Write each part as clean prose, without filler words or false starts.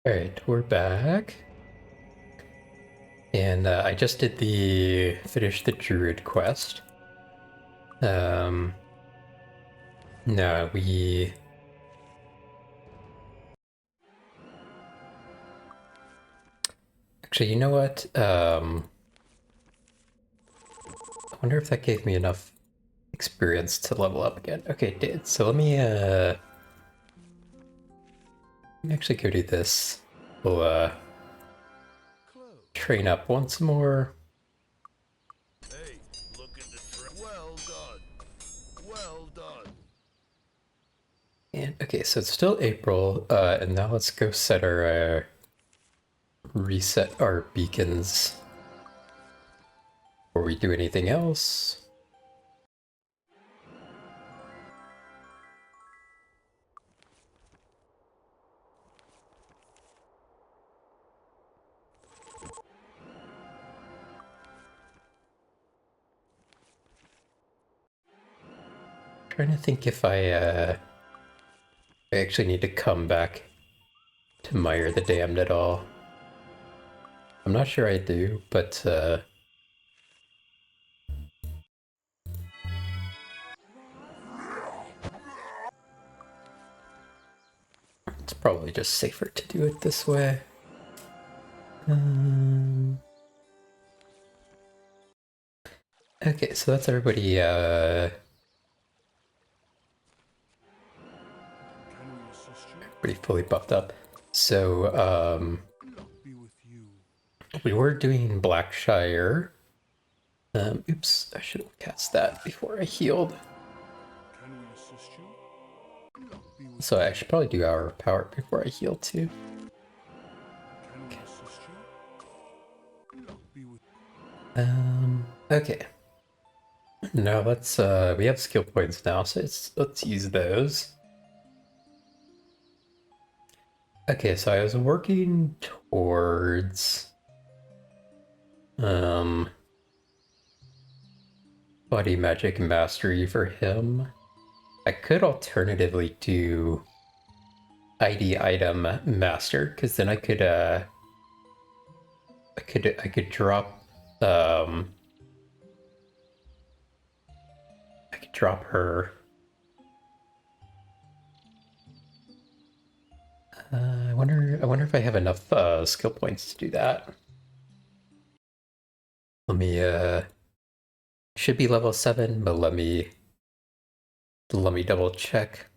Alright, we're back. And I just did finish the Druid quest. No, actually, you know what? I wonder if that gave me enough experience to level up again. Okay, it did. So let me actually go do this. We'll train up once more. Hey, look at the well done. Well done. And okay, so it's still April, and now let's go set our reset our beacons before we do anything else. Trying to think if I actually need to come back to Mire the Damned at all. I'm not sure I do, but it's probably just safer to do it this way. Okay, so that's everybody pretty fully buffed up. So we were doing Blackshire. Oops, I should have cast that before I healed. So I should probably do Hour of Power before I heal too. Okay. Now let's we have skill points now, so let's use those. Okay, so I was working towards Body Magic Mastery for him. I could alternatively do ID Item Master, because then I could drop I could drop her. I wonder if I have enough skill points to do that. Let me should be level 7, but let me double check.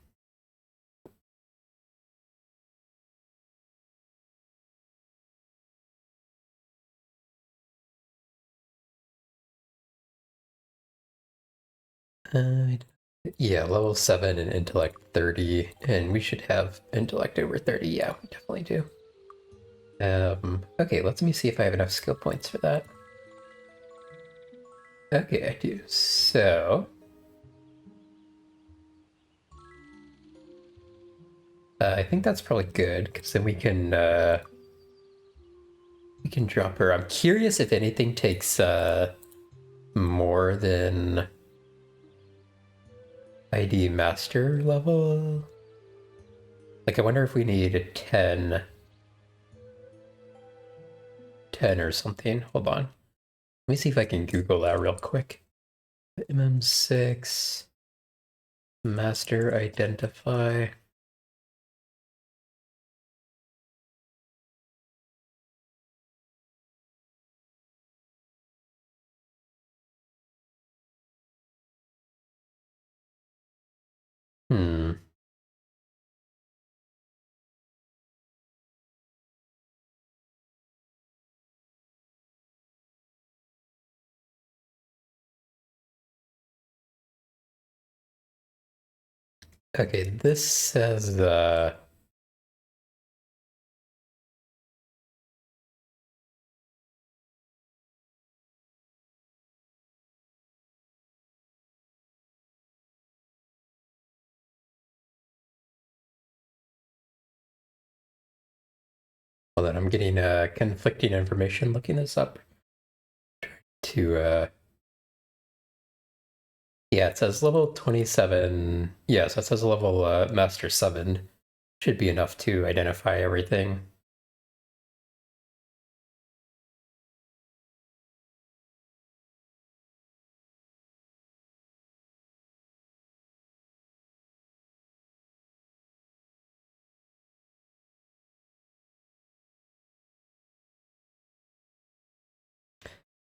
Yeah, level 7 and intellect 30, and we should have intellect over 30. Yeah, we definitely do. Okay, let me see if I have enough skill points for that. Okay, I do. So I think that's probably good, because then we can drop her. I'm curious if anything takes more than ID master level. Like, I wonder if we need a 10 or something. Hold on. Let me see if I can Google that real quick. MM6 master identify. Hmm. Okay, this says hold on, I'm getting conflicting information looking this up to yeah, it says level 27. Yeah, so it says level master 7 should be enough to identify everything.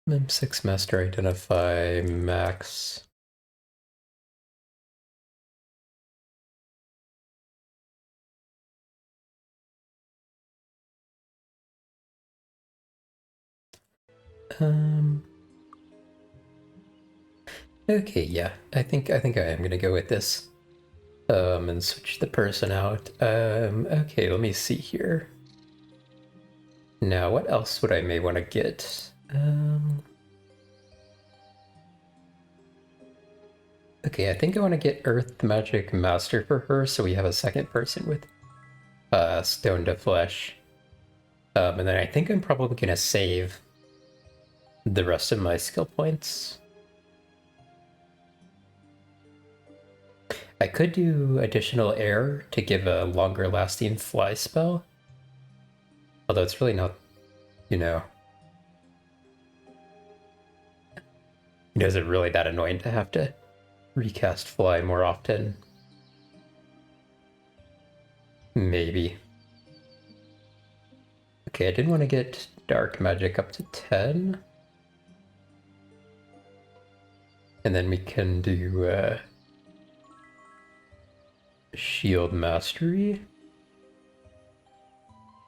Mem6 master identify max. Um, okay, yeah, I think I am gonna go with this. And switch the person out. Okay, let me see here. Now, what else would I may want to get? Okay, I think I want to get Earth Magic Master for her, so we have a second person with Stone to Flesh. And then I think I'm probably gonna save the rest of my skill points. I could do additional air to give a longer lasting fly spell. Although it's really not, you know, is it really that annoying to have to recast fly more often? Maybe. Okay, I did want to get dark magic up to 10. And then we can do shield mastery.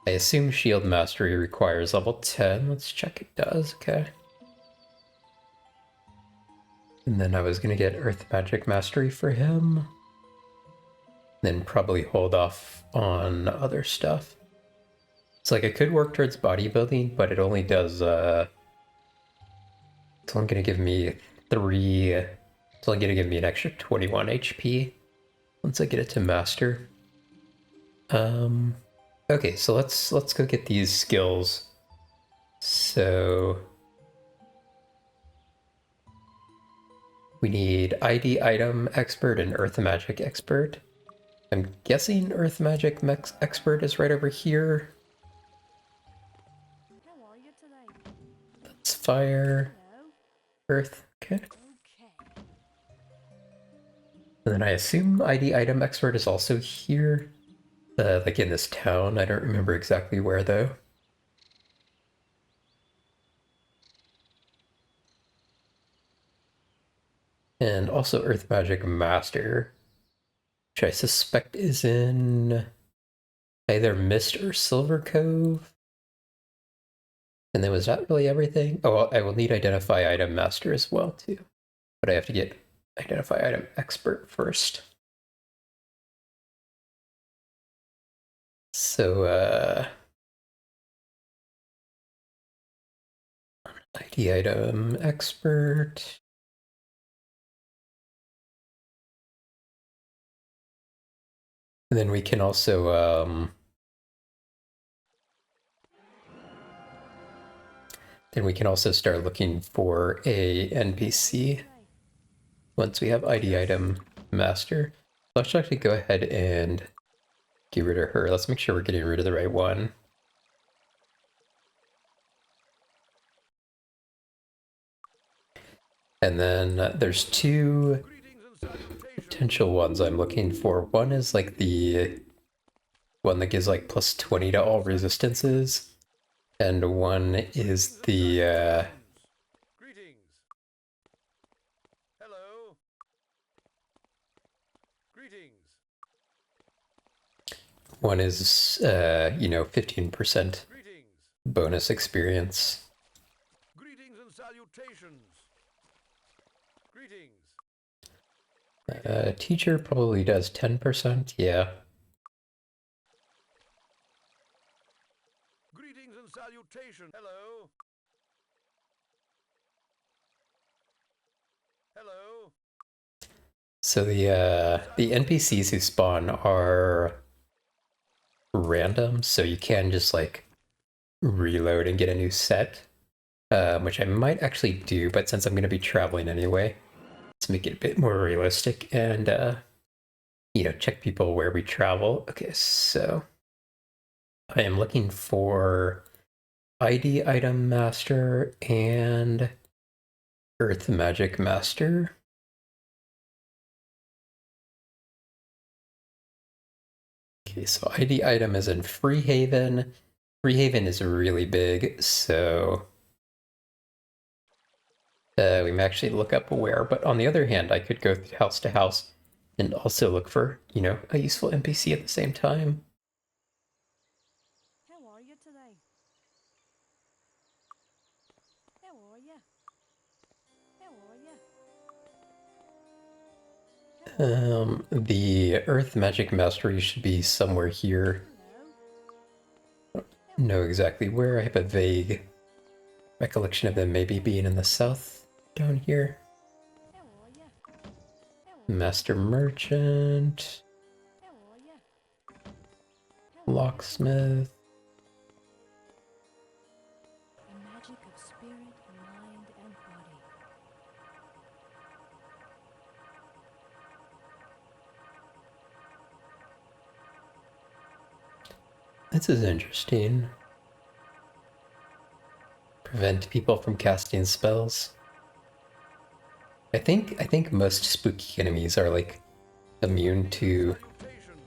I assume shield mastery requires level 10. Let's check it does. Okay. And then I was going to get earth magic mastery for him. Then probably hold off on other stuff. It's like I could work towards bodybuilding, but it only does it's only gonna give me it's only gonna give me an extra 21 HP once I get it to master. Okay, so let's go get these skills. So we need ID item expert and earth magic expert. I'm guessing earth magic expert is right over here. How are you today? That's fire, Hello? earth, okay. Okay. And then I assume ID item expert is also here, like in this town. I don't remember exactly where though. And also earth magic master, which I suspect is in either Mist or Silver Cove. And then was that really everything? Oh, well, I will need identify item master as well too. But I have to get identify item expert first. So ID item expert. And then we can also start looking for a NPC once we have ID item master. Let's actually go ahead and get rid of her. Let's make sure we're getting rid of the right one. And then there's two potential ones I'm looking for. One is like the one that gives like plus 20 to all resistances. And one is the Greetings. Hello. Greetings. one is 15% Greetings. bonus experience. Greetings and salutations. Greetings. Teacher probably does 10%, yeah. Greetings and salutations. Hello. Hello. So the NPCs who spawn are random, so you can just like reload and get a new set, which I might actually do, but since I'm going to be traveling anyway, let's make it a bit more realistic and check people where we travel. Okay, so I am looking for ID item master and earth magic master. Okay, so ID item is in Freehaven. Freehaven is really big, so We may actually look up where, but on the other hand, I could go house to house and also look for, you know, a useful NPC at the same time. How are you today? How are you? How are you? The Earth Magic Mastery should be somewhere here. Hello. Know exactly where. I have a vague recollection of them maybe being in the south down here. How are you? Master Merchant, How are you? Locksmith. The magic of spirit, mind, and body. This is interesting. Prevent people from casting spells. I think most spooky enemies are like immune to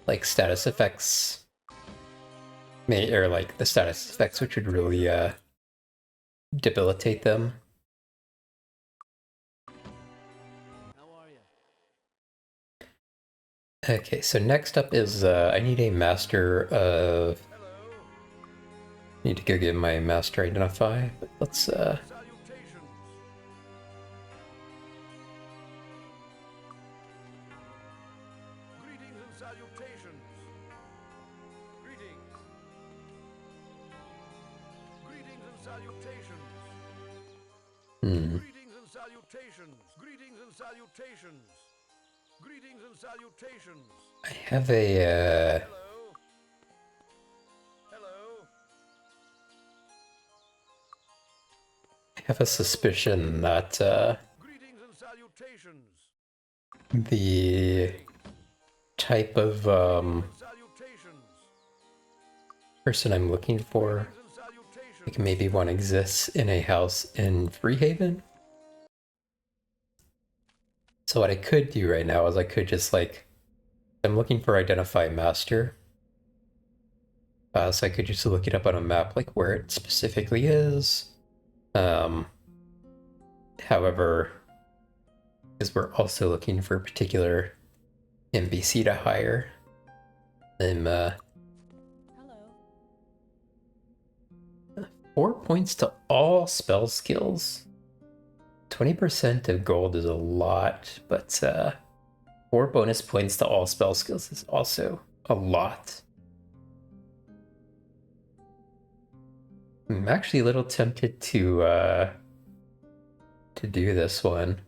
like status effects. Or like the status effects which would really debilitate them. How are you? Okay, so next up is I need a master of. Need to go get my master identify, but let's Salutations. Greetings and salutations. Greetings. Greetings and salutations. Greetings and salutations. Greetings and salutations. Greetings and salutations. I have a Hello. Hello. I have a suspicion that Greetings and salutations. the type of Salutations. person I'm looking for, Greetings and salutations. like maybe one exists in a house in Freehaven. So what I could do right now is I could just like, I'm looking for identify master. So I could just look it up on a map, like where it specifically is. However, because we're also looking for a particular NPC to hire, I'm Hello. 4 points to all spell skills. 20% of gold is a lot, but 4 bonus points to all spell skills is also a lot. I'm actually a little tempted to do this one.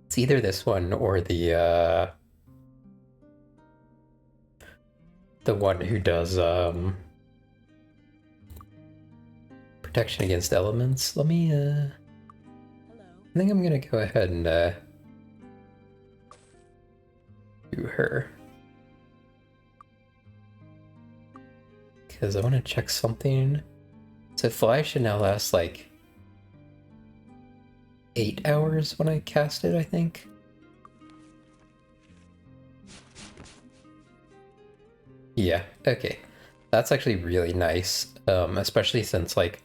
It's either this one or the one who does protection against elements. Let me Hello. I think I'm gonna go ahead and do her. Because I want to check something. So Fly should now last like 8 hours when I cast it, I think. Yeah, okay. That's actually really nice, especially since like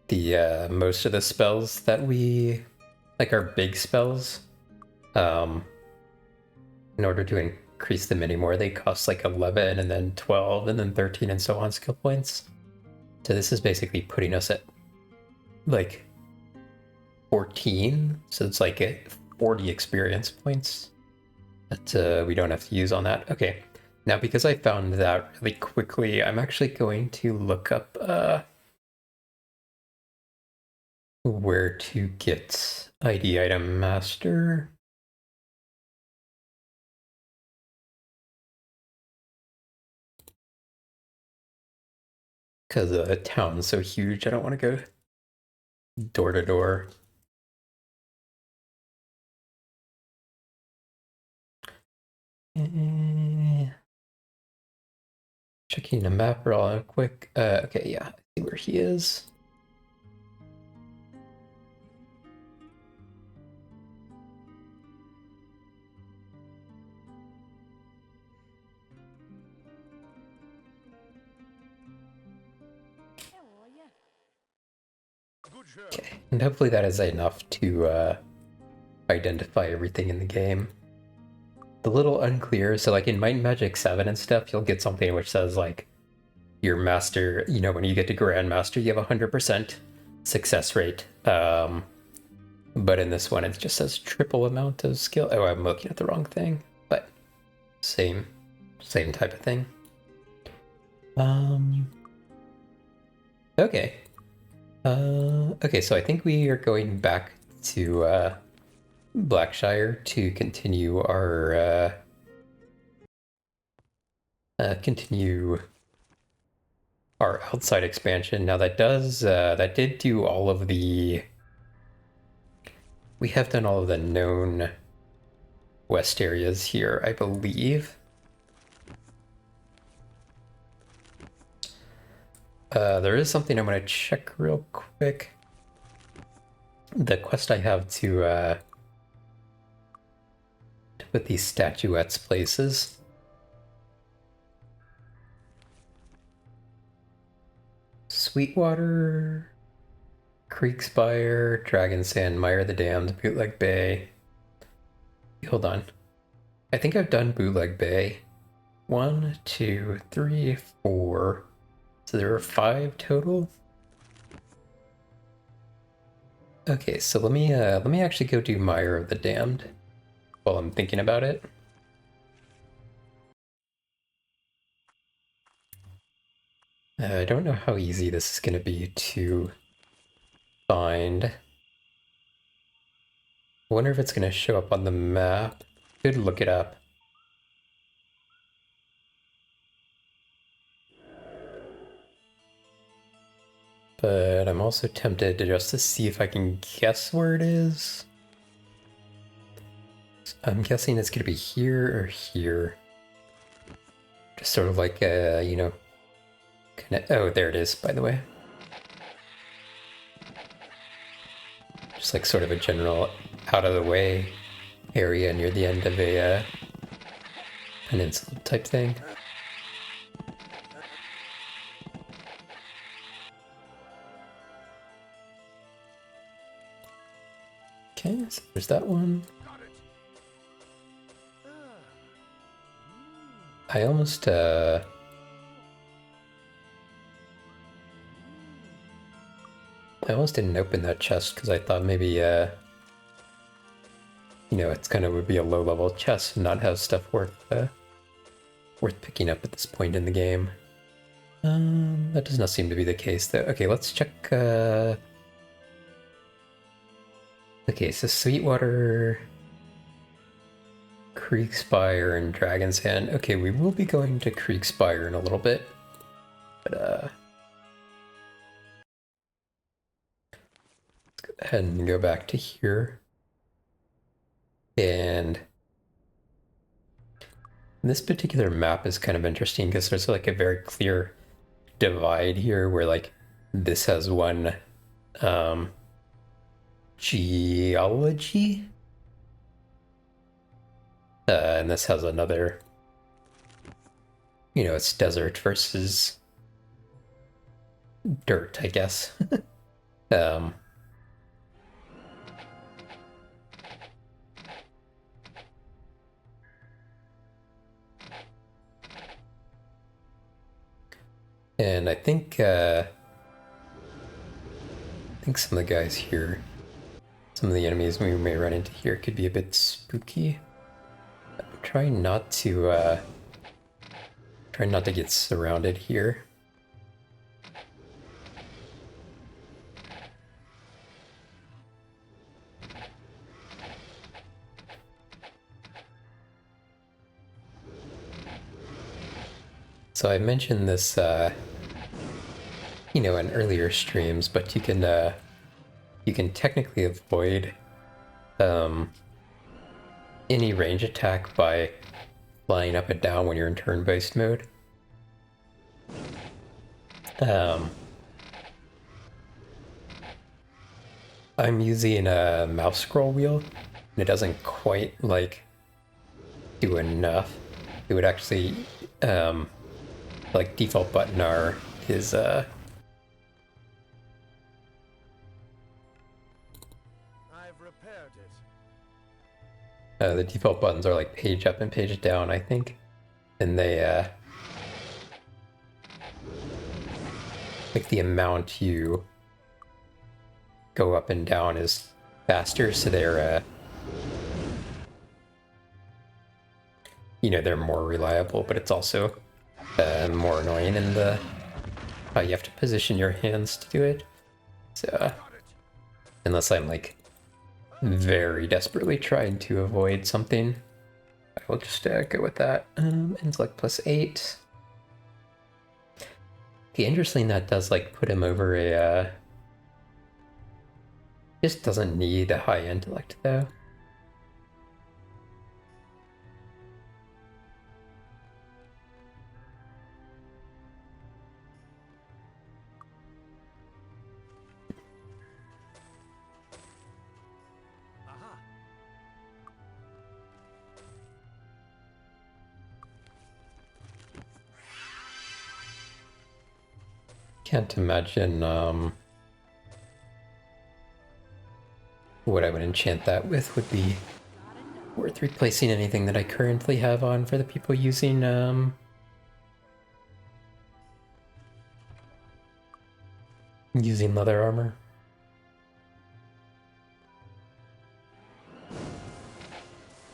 the most of the spells that we like are big spells. In order to increase them anymore, they cost like 11 and then 12 and then 13 and so on skill points. So this is basically putting us at like 14, so it's like 40 experience points that we don't have to use on that. Okay, now because I found that really quickly, I'm actually going to look up where to get ID item master. Because the town's so huge, I don't want to go door to door. Checking the map real quick. Okay, yeah, I see where he is. future. Okay, and hopefully that is enough to identify everything in the game. A little unclear, so like in Might and Magic 7 and stuff, you'll get something which says like your master, you know, when you get to Grandmaster, you have 100% success rate. But in this one, it just says triple amount of skill. Oh, I'm looking at the wrong thing, but same type of thing. Okay. Okay, so I think we are going back to Blackshire to continue our outside expansion. Now that did do all of the. We have done all of the known west areas here, I believe. There is something I'm going to check real quick. The quest I have to put these statuettes places. Sweetwater, Creekspire, Dragon Sand, Mire the Damned, Bootleg Bay. Hold on. I think I've done Bootleg Bay. 1, 2, 3, 4. So there are 5 total. Okay, so let me actually go do Mire of the Damned while I'm thinking about it. I don't know how easy this is going to be to find. I wonder if it's going to show up on the map. Could look it up. But I'm also tempted to just to see if I can guess where it is. I'm guessing it's going to be here or here. Just sort of like, you know, oh, there it is, by the way. Just like sort of a general out of the way area near the end of a peninsula type thing. Okay, so there's that one. I almost didn't open that chest because I thought maybe you know, it's kind of would be a low-level chest and not have stuff worth picking up at this point in the game. That does not seem to be the case though. Okay, let's check. Okay, so Sweetwater, Creekspire, and Dragon's Hand. Okay, we will be going to Creekspire in a little bit, but let's go ahead and go back to here. And this particular map is kind of interesting because there's like a very clear divide here where like this has one geology and this has another, you know, it's desert versus dirt, I guess. And I think some of the guys here, some of the enemies we may run into here could be a bit spooky. I'm trying not to get surrounded here. So I mentioned this, you know, in earlier streams, but you can technically avoid any range attack by flying up and down when you're in turn-based mode. I'm using a mouse scroll wheel, and it doesn't quite like do enough. It would actually like default button R is The default buttons are like page up and page down, I think. And they, like the amount you go up and down is faster, so they're, you know, they're more reliable, but it's also more annoying in the how you have to position your hands to do it. So, unless I'm like very desperately trying to avoid something, I will just go with that. Intellect +8. Okay, interesting, that does like put him over a, just doesn't need a high intellect though. Aha. Can't imagine what I would enchant that with would be worth replacing anything that I currently have on for the people using using leather armor.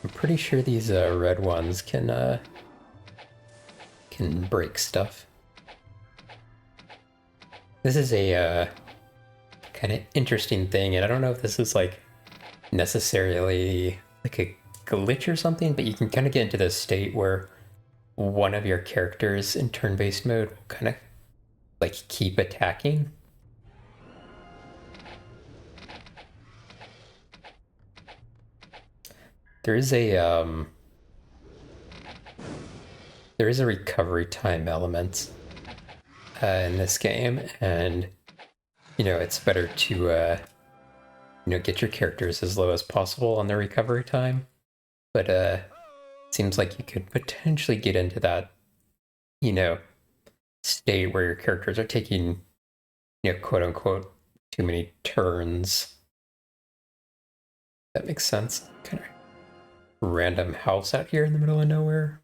I'm pretty sure these red ones can break stuff. This is a kind of interesting thing, and I don't know if this is like necessarily like a glitch or something, but you can kind of get into this state where one of your characters in turn-based mode will kind of like keep attacking. There is a recovery time element in this game, and you know, it's better to you know, get your characters as low as possible on their recovery time. But it seems like you could potentially get into that, you know, state where your characters are taking, you know, quote unquote, too many turns. That makes sense. Kind of random house out here in the middle of nowhere.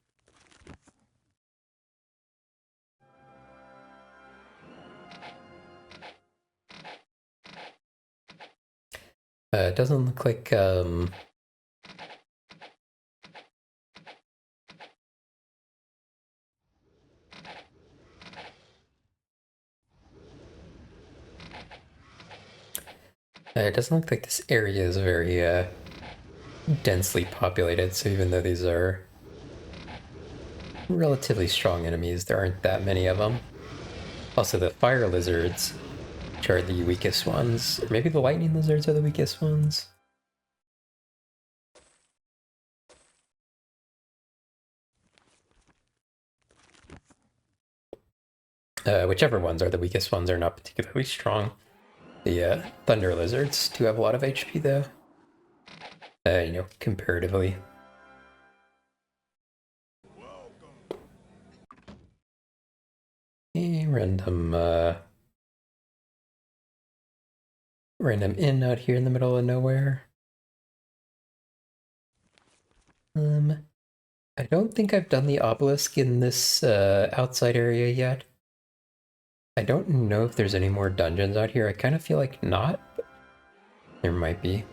It doesn't look like it doesn't look like this area is very densely populated, so even though these are relatively strong enemies, there aren't that many of them. Also, the fire lizards, which are the weakest ones, or maybe the lightning lizards are the weakest ones. Whichever ones are the weakest ones are not particularly strong. The thunder lizards do have a lot of HP though. You know, comparatively. A random inn out here in the middle of nowhere. I don't think I've done the obelisk in this outside area yet. I don't know if there's any more dungeons out here. I kind of feel like not, but there might be.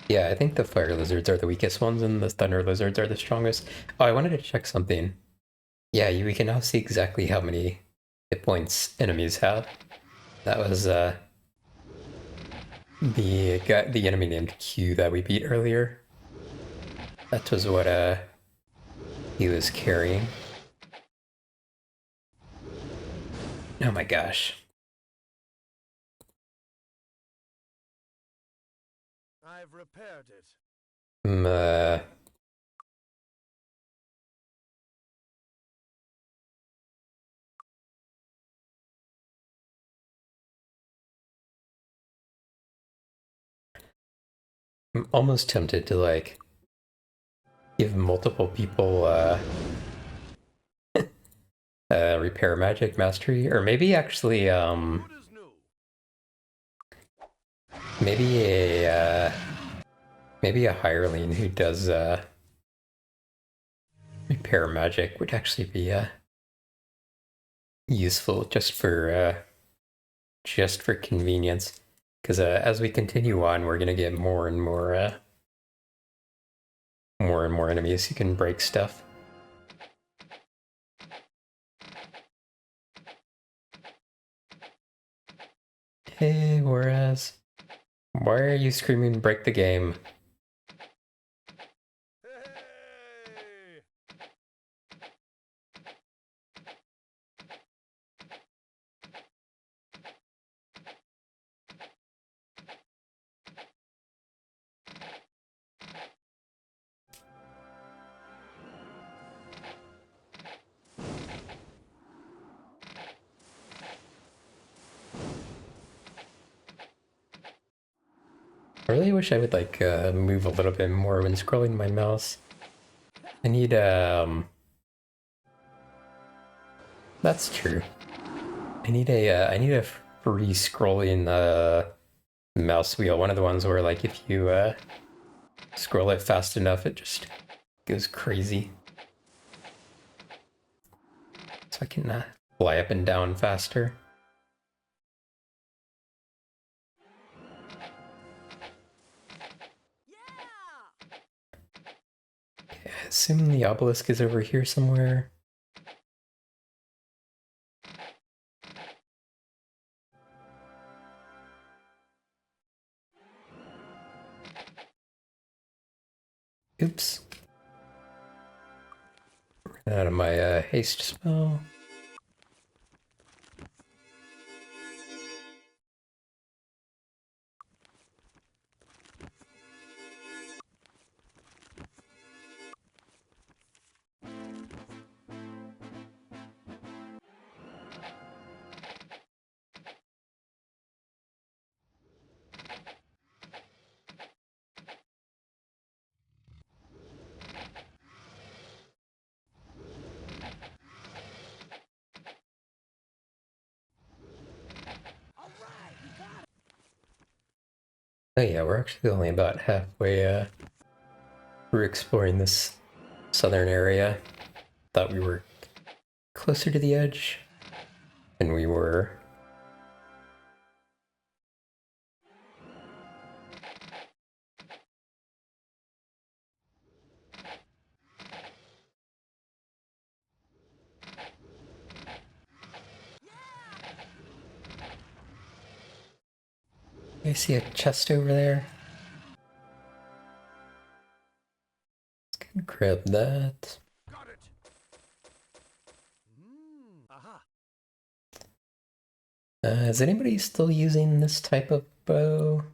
Yeah, I think the fire lizards are the weakest ones and the thunder lizards are the strongest. Oh, I wanted to check something. Yeah, we can now see exactly how many hit points enemies have. That was the enemy named Q that we beat earlier. That was what he was carrying. Oh my gosh. I've repaired it. I'm almost tempted to like give multiple people repair magic mastery, or maybe actually Good as new. Maybe a hireling who does repair magic would actually be useful just for convenience. Because as we continue on, we're gonna get more and more enemies who can break stuff. Hey, whereas, why are you screaming break the game? Hey! I really wish I would like move a little bit more when scrolling my mouse. I need that's true. I need a free scrolling mouse wheel. One of the ones where like if you scroll it fast enough, it just goes crazy. So I can fly up and down faster. Okay, I assume the obelisk is over here somewhere. Oops. Ran out of my haste spell. Oh yeah, we're actually only about halfway through exploring this southern area. Thought we were closer to the edge than we were. I see a chest over there. Let's go grab that. Got it! Aha! Is anybody still using this type of bow?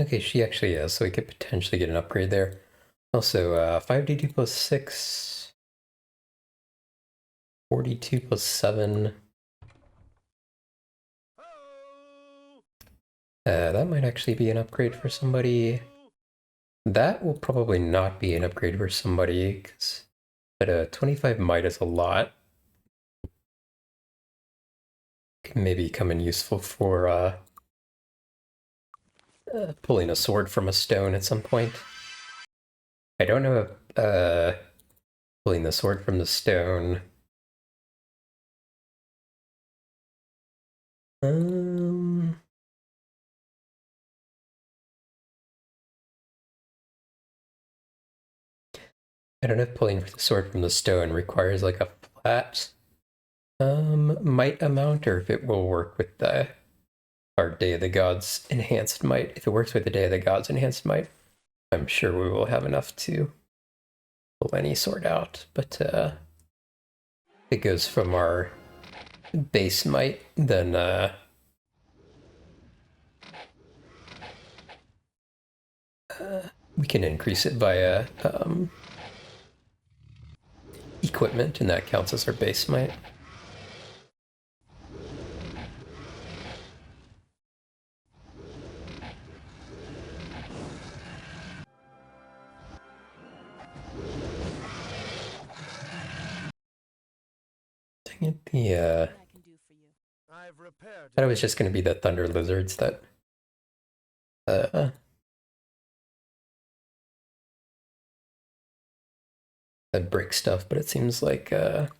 Okay, she actually is, so we could potentially get an upgrade there. Also, 5d2 plus 6, 42 plus 7. Oh! That might actually be an upgrade for somebody. That will probably not be an upgrade for somebody, but 25 might is a lot. Could maybe come in useful for pulling a sword from a stone at some point. I don't know if pulling the sword from the stone. I don't know if pulling the sword from the stone requires like a flat might amount, or if it will work with our Day of the Gods enhanced might. If it works with the Day of the Gods enhanced might, I'm sure we will have enough to pull any sword out. But if it goes from our base might, then we can increase it via equipment, and that counts as our base might. Dang it, the I can do for you. I I've repaired thought it it. was just going to be the thunder lizards that uh that break stuff, but it seems like the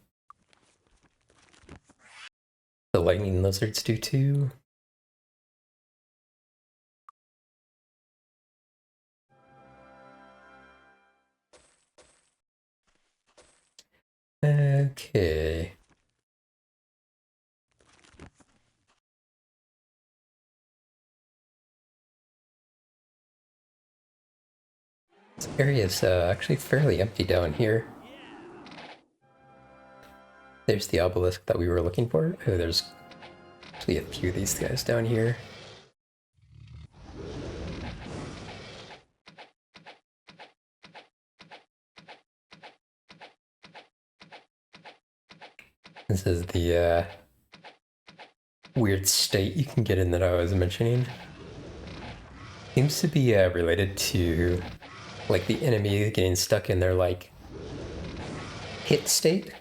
lightning lizards do too. Okay. This area is actually fairly empty down here. There's the obelisk that we were looking for. Oh, there's actually a few of these guys down here. This is the weird state you can get in that I was mentioning. Seems to be related to like the enemy getting stuck in their like hit state.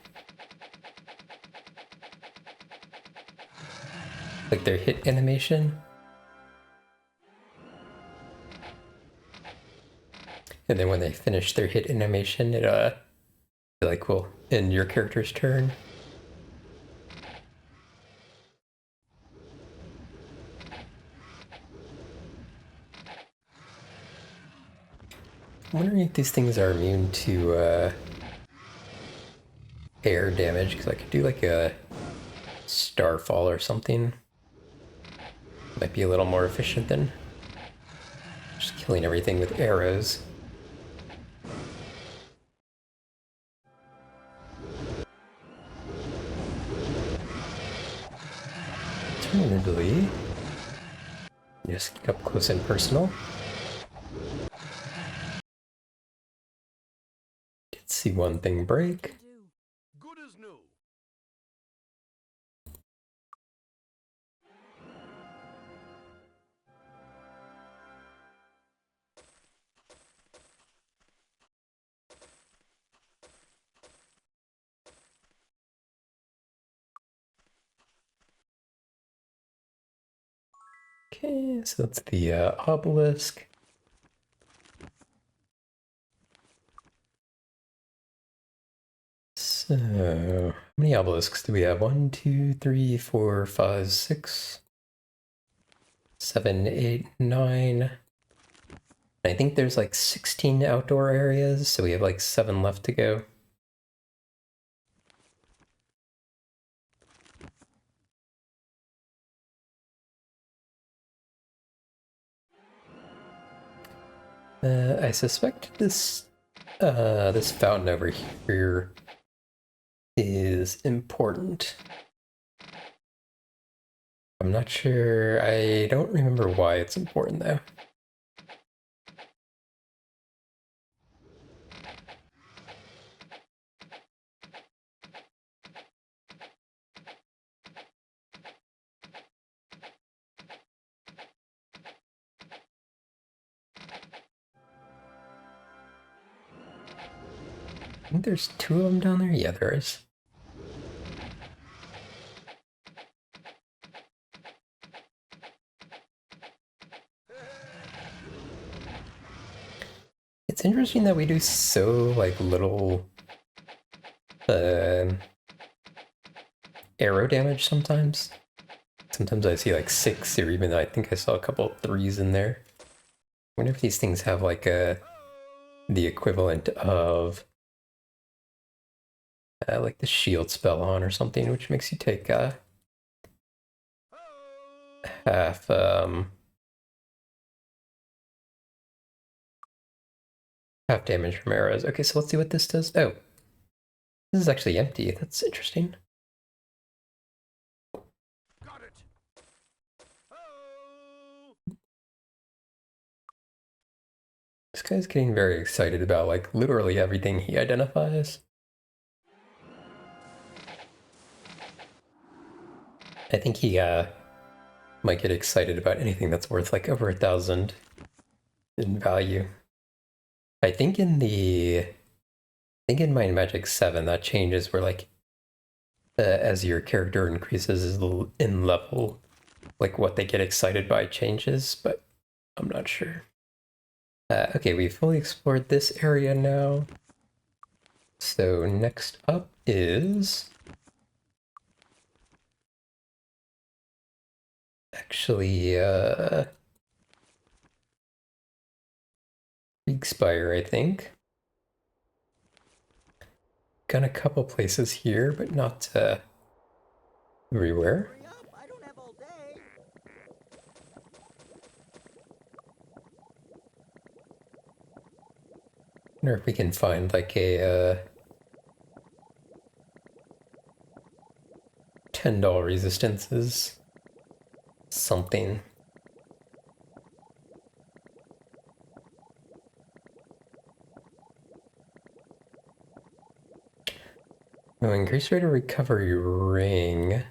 Like their hit animation. And then when they finish their hit animation, it like will end your character's turn. I'm wondering if these things are immune to air damage, because I could do like a starfall or something. Might be a little more efficient than just killing everything with arrows. Alternatively, just get up close and personal. Did see one thing break. Good as new. Okay, so that's the obelisk. So, how many obelisks do we have? 1, 2, 3, 4, 5, 6, 7, 8, 9. I think there's like 16 outdoor areas, so we have like 7 left to go. I suspect this fountain over here is important. I'm not sure. I don't remember why it's important though. I think there's 2 of them down there. Yeah, there is. It's interesting that we do so like little arrow damage sometimes. Sometimes I see like 6, or even I think I saw a couple of 3s in there. I wonder if these things have like the equivalent of like the shield spell on or something, which makes you take half half damage from arrows. Okay, so let's see what this does. Oh, this is actually empty. That's interesting. Got it. This guy's getting very excited about like literally everything he identifies. I think he might get excited about anything that's worth like over 1,000 in value. I think in Mind Magic 7 that changes where like as your character increases in level, like what they get excited by changes, but I'm not sure. Okay, we've fully explored this area now. So next up is actually Kriegspire, I think. Got a couple places here, but not everywhere. Hurry up, I don't have all day. Wonder if we can find like a $10 resistances. Something. Oh, increase rate of recovery ring.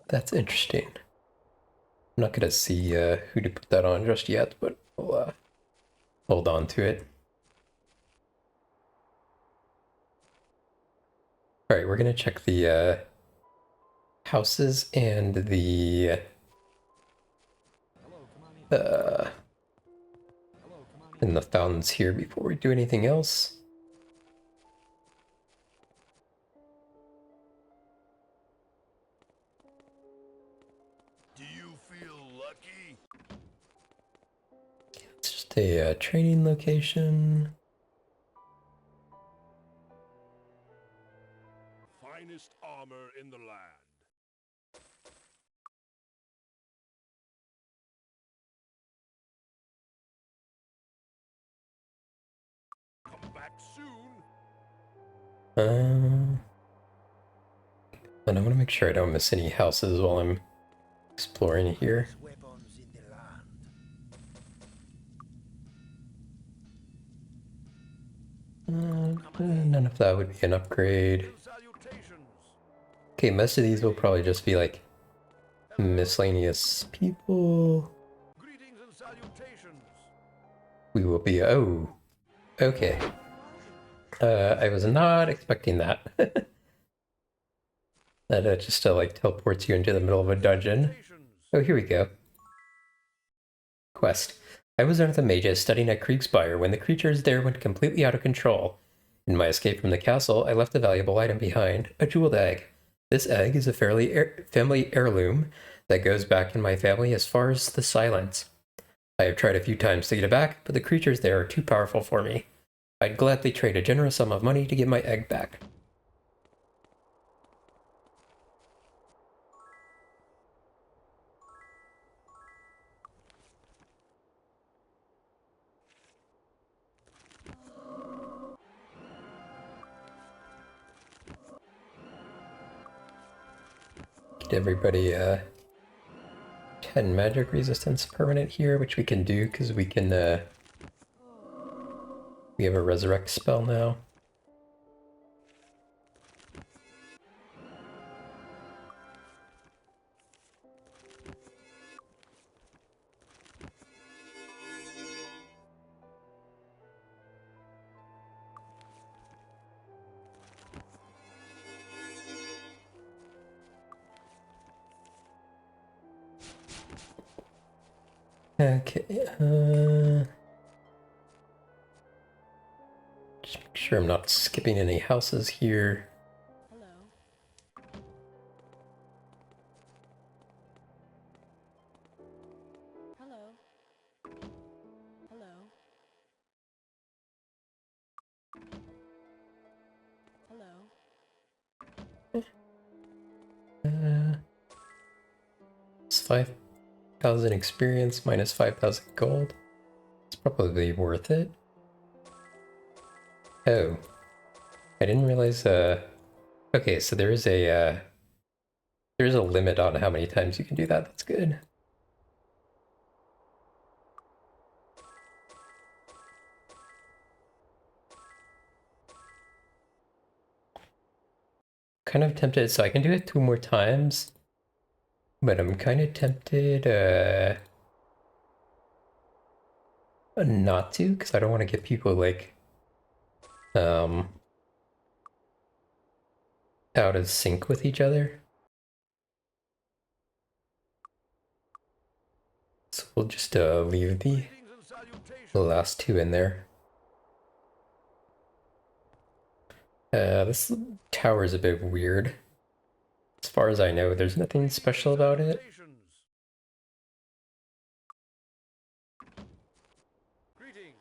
That's interesting. I'm not gonna see who to put that on just yet, but we'll hold on to it. Alright, we're gonna check the houses and the and the fountains here before we do anything else. Do you feel lucky? It's just a training location. Finest armor in the land. Come back soon. And I want to make sure I don't miss any houses while I'm exploring here. Weapons in the land. None of that would be an upgrade. And salutations. Okay, most of these will probably just be like miscellaneous people. Greetings and salutations. We will be, oh, okay. I was not expecting that. That just like teleports you into the middle of a dungeon. Salutations. Oh, here we go. Quest. I was one of the mages studying at Kriegspire when the creatures there went completely out of control. In my escape from the castle, I left a valuable item behind, a jeweled egg. This egg is a family heirloom that goes back in my family as far as the Silence. I have tried a few times to get it back, but the creatures there are too powerful for me. I'd gladly trade a generous sum of money to get my egg back. Get everybody 10 magic resistance permanent here, which we can do because we can we have a resurrect spell now. Okay, just make sure I'm not skipping any houses here. Hello. Hello. Hello. Hello. It's 5,000 experience minus 5,000 gold. It's probably worth it. Oh, I didn't realize. Okay, so there's a limit on how many times you can do that. That's good. Kind of tempted, so I can do it 2 more times, but I'm kind of tempted not to, because I don't want to get people like out of sync with each other. So we'll just leave the Greetings and salutations. last two in there. This tower is a bit weird. As far as I know, there's nothing special about it. Greetings.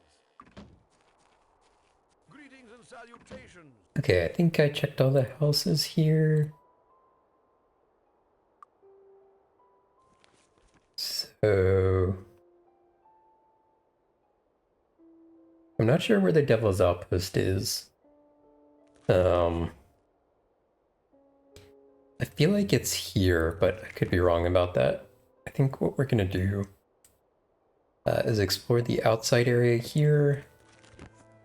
Greetings and salutations. Okay, I think I checked all the houses here. So I'm not sure where the Devil's Outpost is. I feel like it's here, but I could be wrong about that. I think what we're gonna do is explore the outside area here.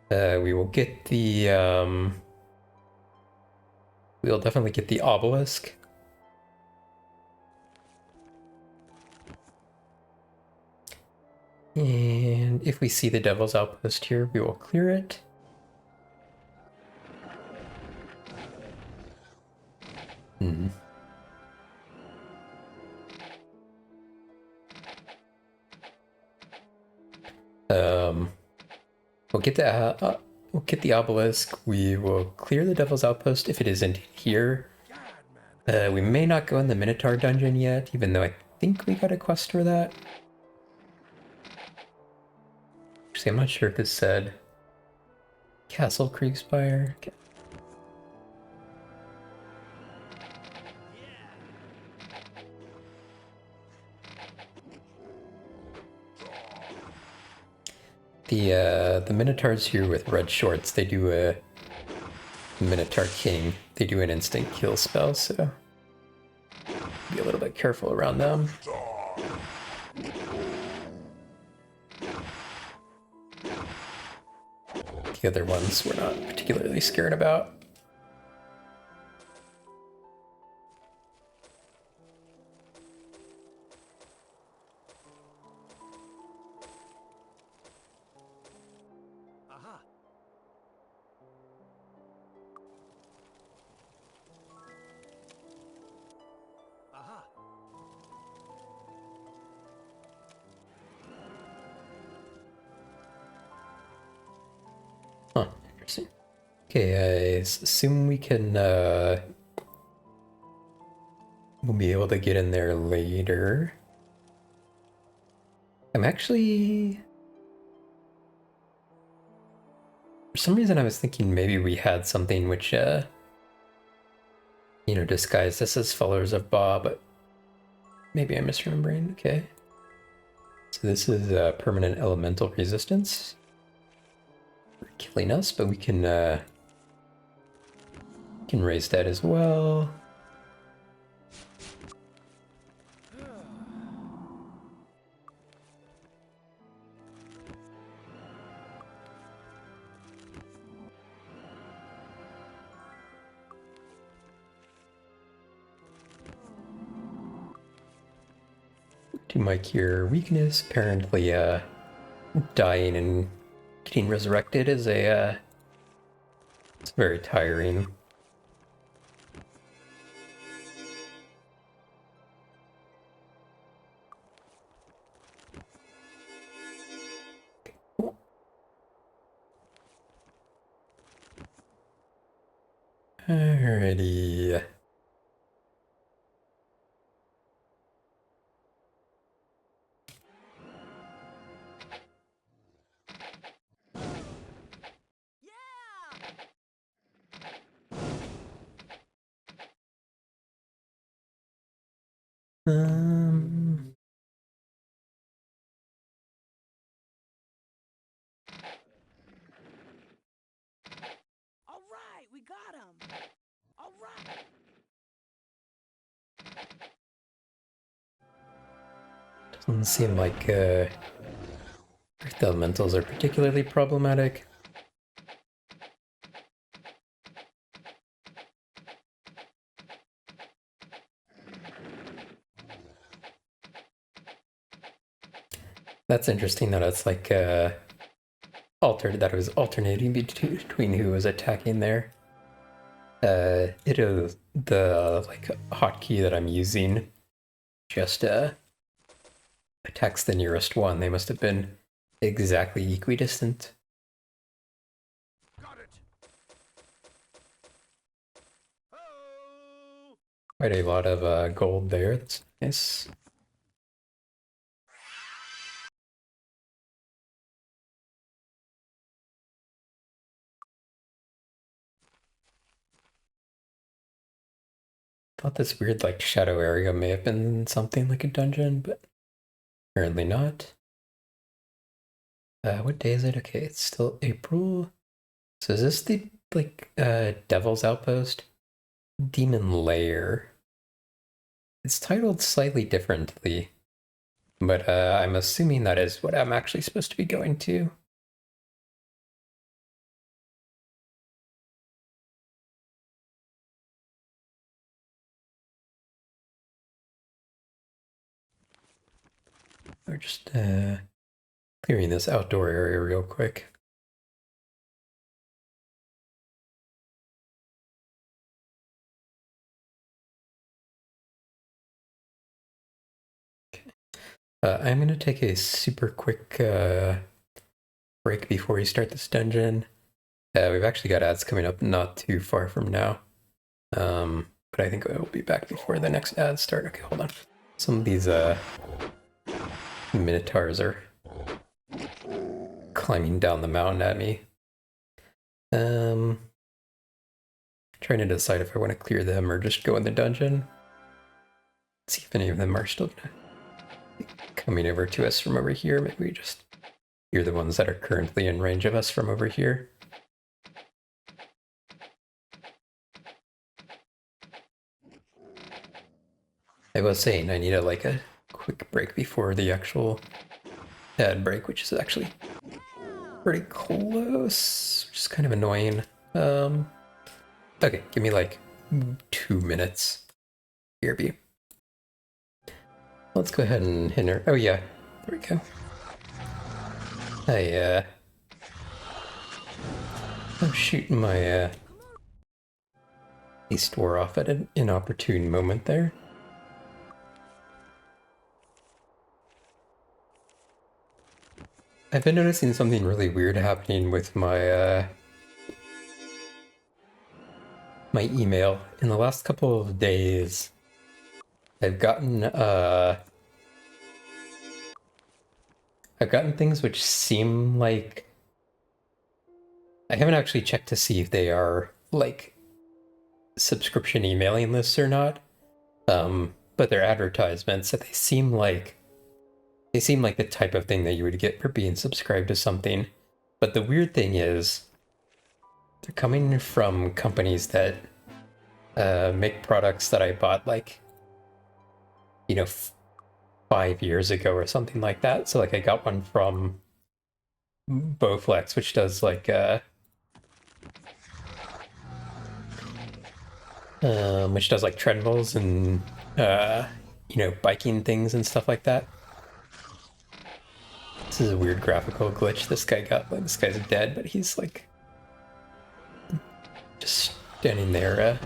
We will get the we'll definitely get the obelisk. And if we see the Devil's Outpost here, we will clear it. We'll get the obelisk. We will clear the Devil's Outpost if it isn't here. We may not go in the Minotaur dungeon yet, even though I think we got a quest for that. Actually, I'm not sure if this said Castle Kriegspire. Okay. The Minotaurs here with red shorts, they do a Minotaur King. They do an instant kill spell, so be a little bit careful around them. The other ones we're not particularly scared about. Aha. Aha. Huh, interesting. Okay, I assume we can, we'll be able to get in there later. I'm actually... For some reason I was thinking maybe we had something which, you know, disguised us as followers of Ba, but maybe I'm misremembering. Okay. So this is permanent elemental resistance. For killing us, but we can raise that as well. To my cure weakness, apparently dying and getting resurrected is a it's very tiring. Alrighty. Um, All right, we got him. All right. doesn't seem like Earth elementals are particularly problematic. That's interesting that it's like altered that it was alternating between who was attacking there. It is the like hotkey that I'm using. Just attacks the nearest one. They must have been exactly equidistant. Got it. Oh! Quite a lot of gold there. That's nice. Thought this weird like shadow area may have been something like a dungeon, but apparently not. What day is it? Okay, it's still April. So is this the like Devil's Outpost? Demon Lair. It's titled slightly differently, but I'm assuming that is what I'm actually supposed to be going to. We're just clearing this outdoor area real quick. I'm going to take a super quick break before we start this dungeon. We've actually got ads coming up not too far from now. But I think we'll be back before the next ads start. Okay, hold on. Some of these minotaurs are climbing down the mountain at me. Trying to decide if I want to clear them or just go in the dungeon. See if any of them are still coming over to us from over here. Maybe we just hear the ones that are currently in range of us from over here. I was saying I need a quick break before the actual ad break, which is actually pretty close, which is kind of annoying. Okay, give me like 2 minutes. Here be. Let's go ahead and hit her. Oh yeah, there we go. Oh shoot, my haste wore off at an inopportune moment there. I've been noticing something really weird happening with my my email. In the last couple of days, I've gotten things which seem like I haven't actually checked to see if they are like subscription emailing lists or not. But they're advertisements that they seem like the type of thing that you would get for being subscribed to something. But the weird thing is they're coming from companies that make products that I bought like 5 years ago or something like that. So like I got one from Bowflex, which does like treadmills and biking things and stuff like that. This is a weird graphical glitch this guy got. Like this guy's dead, but he's like just standing there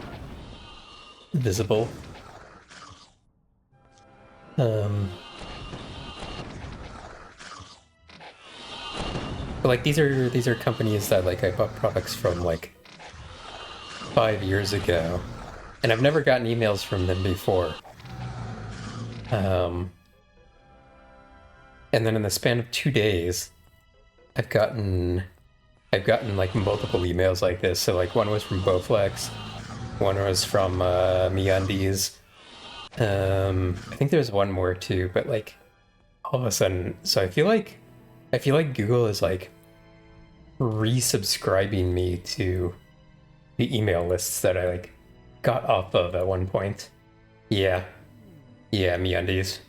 visible. But like these are companies that like I bought products from like 5 years ago, and I've never gotten emails from them before. And then in the span of 2 days, I've gotten like multiple emails like this. So like one was from Bowflex, one was from MeUndies. I think there's one more too, but like all of a sudden, so I feel like Google is like resubscribing me to the email lists that I like got off of at one point. Yeah, MeUndies.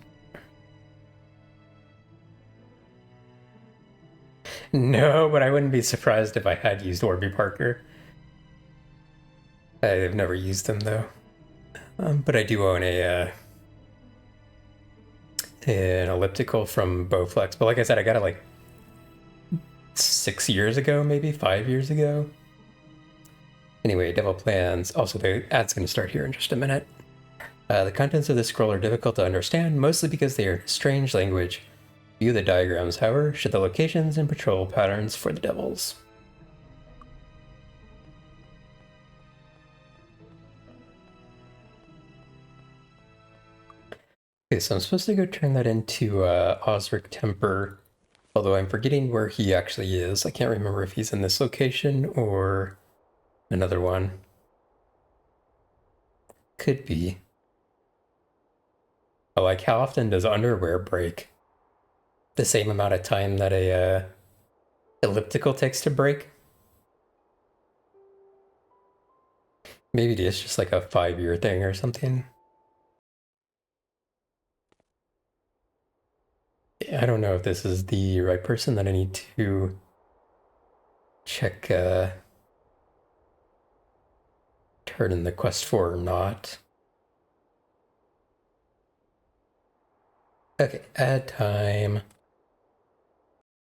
No, but I wouldn't be surprised if I had used Warby Parker. I've never used them though. But I do own an elliptical from Bowflex. But like I said, I got it like 6 years ago, maybe 5 years ago. Anyway, devil plans. Also, the ad's going to start here in just a minute. The contents of this scroll are difficult to understand, mostly because they are a strange language. View the diagrams, however, show the locations and patrol patterns for the devils. Okay, so I'm supposed to go turn that into Osric Temper, although I'm forgetting where he actually is. I can't remember if he's in this location or another one. Could be. But like, how often does underwear break? The same amount of time that a elliptical takes to break? Maybe it's just like a 5-year thing or something. I don't know if this is the right person that I need to check turn in the quest for or not. Okay, add time.